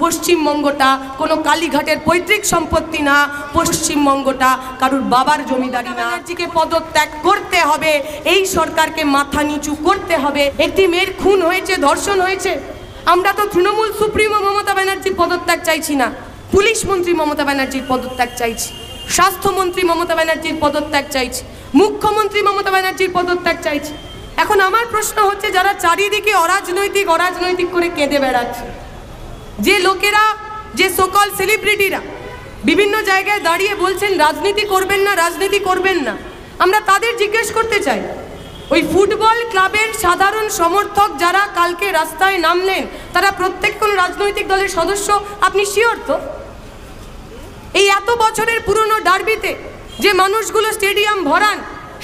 পশ্চিমবঙ্গটা কোনো কালীঘাটের পৈতৃক সম্পত্তি না, পশ্চিমবঙ্গটা কারুর বাবার জমিদারি না। ব্যানার্জিকে পদত্যাগ করতে হবে, এই সরকারকে মাথা নিচু করতে হবে। একটি মেয়ের খুন হয়েছে, ধর্ষণ হয়েছে, আমরা তো তৃণমূল সুপ্রিমো মমতা ব্যানার্জির পদত্যাগ চাইছি না, পুলিশ মন্ত্রী মমতা ব্যানার্জির পদত্যাগ চাইছি, স্বাস্থ্যমন্ত্রী মমতা ব্যানার্জির পদত্যাগ চাইছি, মুখ্যমন্ত্রী মমতা ব্যানার্জির পদত্যাগ চাইছি। এখন আমার প্রশ্ন হচ্ছে, যারা চারিদিকে অরাজনৈতিক করে কেঁদে বেড়াচ্ছে, যে লোকেরা, যে সকল সেলিব্রিটিরা বিভিন্ন জায়গায় দাঁড়িয়ে বলছেন রাজনীতি করবেন না, রাজনীতি করবেন না, আমরা তাদের জিজ্ঞেস করতে চাই, ওই ফুটবল ক্লাবের সাধারণ সমর্থক যারা কালকে রাস্তায় নামলেন, তারা প্রত্যেক কোনো রাজনৈতিক দলের সদস্য? আপনি শিওর তো? এই এত বছরের পুরনো ডার্বিতে যে মানুষগুলো স্টেডিয়াম ভরান,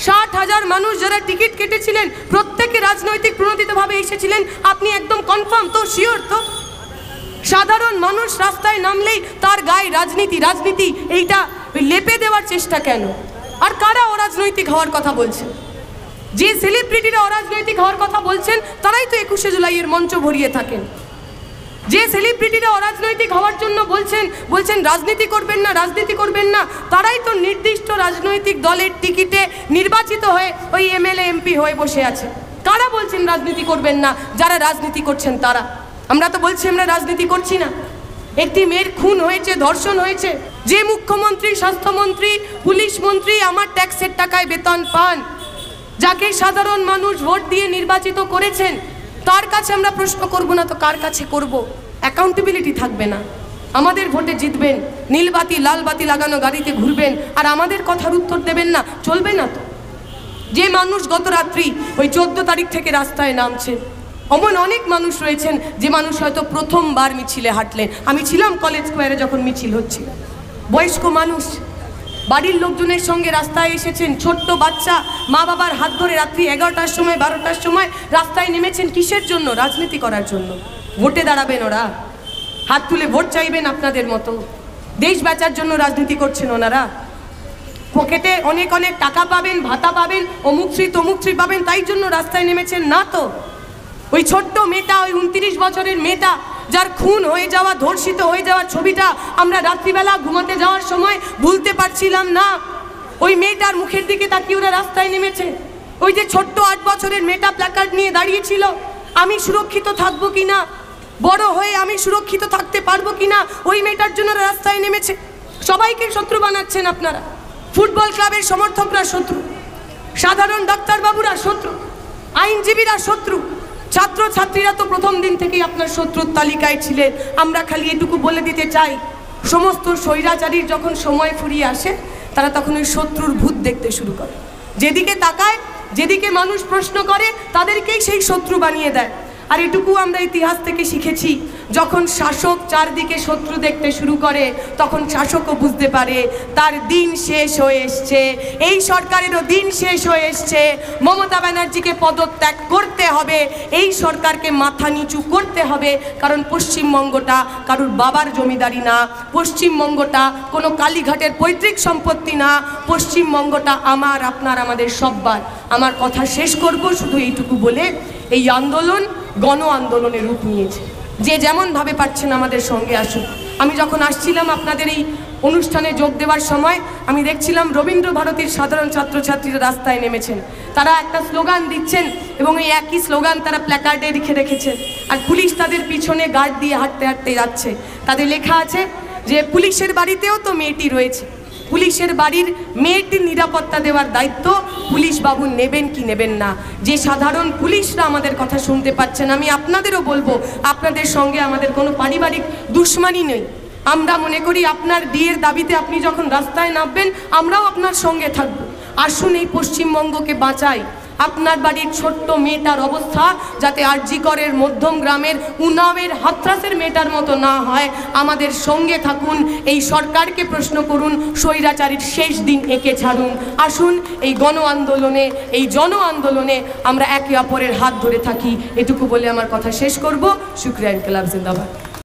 60,000 মানুষ যারা টিকিট কেটেছিলেন, প্রত্যেকে রাজনৈতিক প্রণোদিতভাবে এসেছিলেন, আপনি একদম কনফার্ম তো, শিওর তো? সাধারণ মানুষ রাস্তায় নামলেই তার গায়ে রাজনীতি এইটা লেপে দেওয়ার চেষ্টা কেন? আর কারা অরাজনৈতিক হওয়ার কথা বলছেন? যে সেলিব্রিটিরা অরাজনৈতিক হওয়ার কথা বলছেন তারাই তো 21শে জুলাইয়ের মঞ্চ ভরিয়ে থাকেন। যে সেলিব্রিটিরা অরাজনৈতিক হওয়ার জন্য বলছেন রাজনীতি করবেন না, তারাই তো নির্দিষ্ট রাজনৈতিক দলের টিকিটে নির্বাচিত হয়ে ওই এমএলএ এমপি হয়ে বসে আছে। কারা বলছেন রাজনীতি করবেন না? যারা রাজনীতি করছেন তারা। আমরা তো বলছি আমরা রাজনীতি করছি না। একটি মেয়ের খুন হয়েছে, ধর্ষণ হয়েছে, যে মুখ্যমন্ত্রী, স্বাস্থ্যমন্ত্রী, পুলিশ মন্ত্রী আমার ট্যাক্সের টাকায় বেতন পান, যাকে সাধারণ মানুষ ভোট দিয়ে নির্বাচিত করেছেন, তার কাছে আমরা প্রশ্ন করব না তো কার কাছে করব? অ্যাকাউন্টেবিলিটি থাকবে না। আমাদের ভোটে জিতবেন, নীলবাতি লাল বাতি লাগানো গাড়িতে ঘুরবেন, আর আমাদের কথার উত্তর দেবেন না, চলবে না তো। যে মানুষ গত রাত্রি ওই 14 তারিখ থেকে রাস্তায় নামছেন, অমন অনেক মানুষ রয়েছেন যে মানুষ হয়তো প্রথমবার মিছিলে হাঁটলেন। আমি ছিলাম কলেজ স্কোয়ারে যখন মিছিল হচ্ছিল, বয়স্ক মানুষ বাড়ির লোকজনের সঙ্গে রাস্তায় এসেছেন, ছোট্ট বাচ্চা মা বাবার হাত ধরে রাত্রি 11টার সময় 12টার সময় রাস্তায় নেমেছেন। কিসের জন্য? রাজনীতি করার জন্য। ভোটে দাঁড়াবেন ওরা, হাত তুলে ভোট চাইবেন আপনাদের মতো। দেশ বাঁচার জন্য রাজনীতি করছেন ওনারা। পকেটে অনেক টাকা পাবেন, ভাতা পাবেন, অমুকশ্রী তমুকশ্রী পাবেন, তাই জন্য রাস্তায় নেমেছেন না তো। ওই ছোট্ট মেয়েটা, ওই 29 বছরের মেয়েটা যার খুন হয়ে যাওয়া, ধর্ষিত হয়ে যাওয়ার ছবিটা আমরা রাত্রিবেলা ঘুমাতে যাওয়ার সময় ভুলতে পারছিলাম না। ওই মেয়েটার মুখের দিকে তাকিয়ে ওরা রাস্তায় নেমেছে। ওই যে ছোট্ট 8 বছরের মেয়েটা প্ল্যাকার্ড নিয়ে দাঁড়িয়েছিল, আমি সুরক্ষিত থাকবো কিনা, বড় হয়ে আমি সুরক্ষিত থাকতে পারবো কিনা, ওই মেয়েটার জন্য রাস্তায় নেমেছে। সবাইকে শত্রু বানাচ্ছেন আপনারা। ফুটবল ক্লাবের সমর্থকরা শত্রু, সাধারণ ডাক্তারবাবুরা শত্রু, আইনজীবীরা শত্রু, ছাত্রছাত্রীরা তো প্রথম দিন থেকেই আপনার শত্রুর তালিকায় ছিলেন। আমরা খালি এটুকু বলে দিতে চাই, সমস্ত স্বৈরাচারীর যখন সময় ফুরিয়ে আসে, তারা তখন ওই শত্রুর ভূত দেখতে শুরু করে। যেদিকে তাকায়, যেদিকে মানুষ প্রশ্ন করে, তাদেরকেই সেই শত্রু বানিয়ে দেয়। আর এটুকু আমরা ইতিহাস থেকে শিখেছি, যখন শাসক চারদিকে শত্রু দেখতে শুরু করে, তখন শাসকও বুঝতে পারে তার দিন শেষ হয়ে এসছে। এই সরকারেরও দিন শেষ হয়ে এসছে। মমতা ব্যানার্জিকে পদত্যাগ করতে হবে, এই সরকারকে মাথা নিচু করতে হবে। কারণ পশ্চিমবঙ্গটা কারুর বাবার জমিদারি না, পশ্চিমবঙ্গটা কোনো কালীঘাটের পৈতৃক সম্পত্তি না, পশ্চিমবঙ্গটা আমার, আপনার, আমাদের সব্বার। আমার কথা শেষ করব শুধু এইটুকু বলে, এই আন্দোলন গণ আন্দোলনের রূপ নিয়েছে। যে যেমনভাবে পাচ্ছেন আমাদের সঙ্গে আসুন। আমি যখন আসছিলাম আপনাদের এই অনুষ্ঠানে যোগ দেওয়ার সময় আমি দেখছিলাম রবীন্দ্র ভারতীর সাধারণ ছাত্রছাত্রীরা রাস্তায় নেমেছেন। তারা একটা স্লোগান দিচ্ছেন এবং এই একই স্লোগান তারা প্ল্যাকার্ডে লিখে রেখেছেন। আর পুলিশ তাদের পিছনে গার্ড দিয়ে হাঁটতে হাঁটতে যাচ্ছে। তাদের লেখা আছে যে পুলিশের বাড়িতেও তো মেয়েটি রয়েছে, পুলিশের বাড়ির মেয়েটির নিরাপত্তা দেওয়ার দায়িত্ব পুলিশ বাবু নেবেন কি নেবেন না। যে সাধারণ পুলিশরা আমাদের কথা শুনতে পাচ্ছেন, আমি আপনাদেরও বলবো, আপনাদের সঙ্গে আমাদের কোনো পারিবারিক দুশ্মনী নেই। আমরা মনে করি আপনার বিয়ের দাবিতে আপনি যখন রাস্তায় নামবেন, আমরাও আপনার সঙ্গে থাকবো। আসুন এই পশ্চিমবঙ্গকে বাঁচাই। আপনার বাড়ির ছোট্ট মেয়েটার অবস্থা যাতে আরজিকরের মধ্যম গ্রামের উনাওয়ের হাতরাসের মেয়েটার মতো না হয়, আমাদের সঙ্গে থাকুন। এই সরকারকে প্রশ্ন করুন, স্বৈরাচারীর শেষ দিন এঁকে ছাড়ুন। আসুন এই গণ আন্দোলনে, এই জন আন্দোলনে আমরা একে অপরের হাত ধরে থাকি। এটুকু বলে আমার কথা শেষ করব। শুকরিয়া। ইনকিলাব জিন্দাবাদ।